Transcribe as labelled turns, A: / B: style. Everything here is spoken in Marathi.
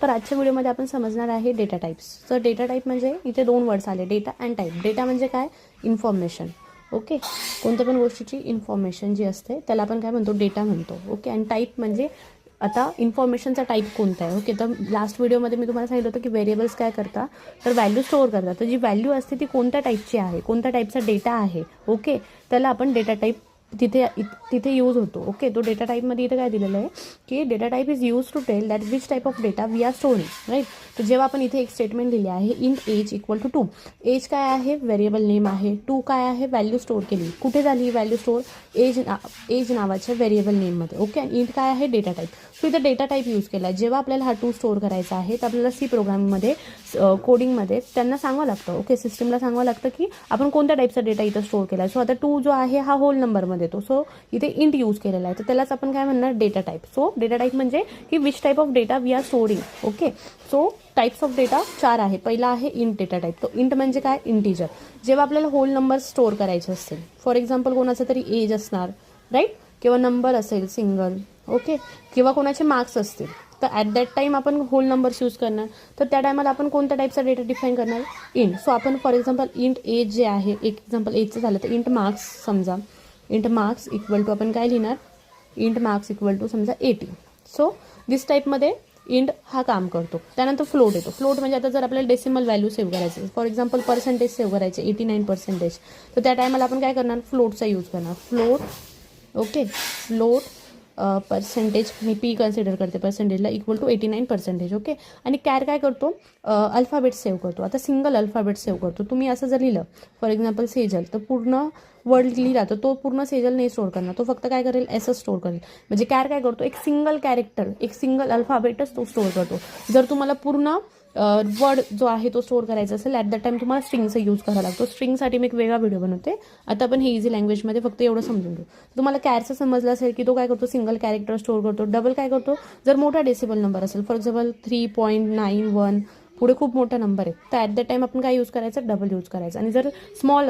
A: तर आजच्या व्हिडिओमध्ये आपण समजणार आहे डेटा टाइप्स. तर डेटा टाइप म्हणजे इथे दोन वर्ड्स आले, डेटा अँड टाईप. डेटा म्हणजे काय? इन्फॉर्मेशन. ओके, कोणत्या पण गोष्टीची इन्फॉर्मेशन जी असते त्याला आपण काय म्हणतो? डेटा म्हणतो. ओके, आणि टाईप म्हणजे आता इन्फॉर्मेशनचा टाईप कोणता आहे. ओके, तर लास्ट व्हिडिओमध्ये मी तुम्हाला सांगितलं होतं की व्हेरिएबल्स काय करतात, तर व्हॅल्यू स्टोअर करतात. तर जी व्हॅल्यू असते ती कोणत्या टाईपची आहे, कोणत्या टाईपचा डेटा आहे, ओके, त्याला आपण डेटा टाईप तिथे यूज होतो. ओके, तो डेटा टाईपमध्ये इथे काय दिलेलं आहे की data type is use to tell that which type of data we are storing, right. तर जेव्हा आपण इथे एक स्टेटमेंट लिहिले आहे, int age equal to 2. Age काय आहे? व्हेरिएबल नेम आहे. 2 काय आहे? व्हॅल्यू स्टोअर केली. कुठे झाली ही व्हॅल्यू स्टोअर? एज नावाच्या व्हेरिएबल नेममध्ये. ओके, आणि इंट काय आहे? Data type. सो इथं डेटा टाईप यूज केला आहे. जेव्हा आपल्याला हा 2 स्टोअर करायचा आहे तर आपल्याला सी प्रोग्रामिंगमध्ये कोडिंगमध्ये त्यांना सांगावं लागतं. ओके, सिस्टमला सांगावं लागतं की आपण कोणत्या टाईपचा डेटा इथं स्टोअर केला आहे. सो आता 2 जो आहे हा होल नंबरमध्ये येतो. सो इथे इंट यूज केलेला आहे, तर त्यालाच आपण काय म्हणणार? Data type. So data type म्हणजे की which type of data we are storing. Okay, so types of data 4 आहे. पहिला आहे इंट डेटा टाईप. तो इंट म्हणजे काय? इंटिजर. जेव्हा आपल्याला होल नंबर स्टोअर करायचे असतील, फॉर एक्झाम्पल कोणाचा तरी एज असणार, राईट, किंवा नंबर असेल सिंगल, ओके, किंवा कोणाचे मार्क्स असतील, तर ॲट दॅट टाईम आपण होल नंबर्स यूज करणार. तर त्या टायमाला आपण कोणत्या टाईपचा डेटा डिफाईन करणार? इंट. सो आपण फॉर एक्झाम्पल इंट एज जे आहे, एक एक्झाम्पल एजचं झालं तर इंट मार्क्स समजा, इंट मार्क्स इक्वल टू आपण काय लिहिणार? इंट मार्क्स इक्वल टू समजा 80. सो दिस टाईपमध्ये इंट हा काम करतो. त्यानंतर फ्लोट येतो. फ्लोट म्हणजे आता जर आपल्याला डेसिमल व्हॅल्यू सेव्ह करायचे, फॉर एक्झाम्पल पर्सेंटेज सेव्ह करायचे 89%, तर त्या टायमाला आपण काय करणार? फ्लोटचा यूज करणार. फ्लोट. ओके, फ्लोट पर्सेंटेज, मी पी कन्सिडर करते पर्सेंटेजला, इक्वल टू 89%. ओके, आणि कॅर काय करतो? अल्फाबेट सेव्ह करतो. आता सिंगल अल्फाबेट सेव्ह करतो. तुम्ही असं जर लिहिलं फॉर एक्झाम्पल सेजल, तर पूर्ण वर्ड लिहिला तर तो पूर्ण सेजल नाही स्टोअर करणार. तो फक्त काय करेल? एस स्टोअर करेल. म्हणजे कॅर काय करतो? एक सिंगल कॅरेक्टर, एक सिंगल अल्फाबेटच तो स्टोअर करतो. जर तुम्हाला पूर्ण वर्ड जो आहे तो स्टोअर करायचा असेल, ॲट दॅट टाईम तुम्हाला स्ट्रिंगचा यूज करावा लागतो. स्ट्रिंगसाठी मी एक वेगळा व्हिडिओ बनवते. आता आपण हे इझी लँग्वेजमध्ये फक्त एवढं समजून घेऊ. तुम्हाला कॅरचं समजलं असेल की तो काय करतो? सिंगल कॅरेक्टर स्टोअर करतो. डबल काय करतो? जर मोठा डेसिबल नंबर असेल, फॉर एक्झाम्पल 3.91, पुढे खूप मोठा नंबर आहे, तर ॲट दॅट टाईम आपण काय यूज करायचं? डबल यूज करायचं. आणि जर स्मॉल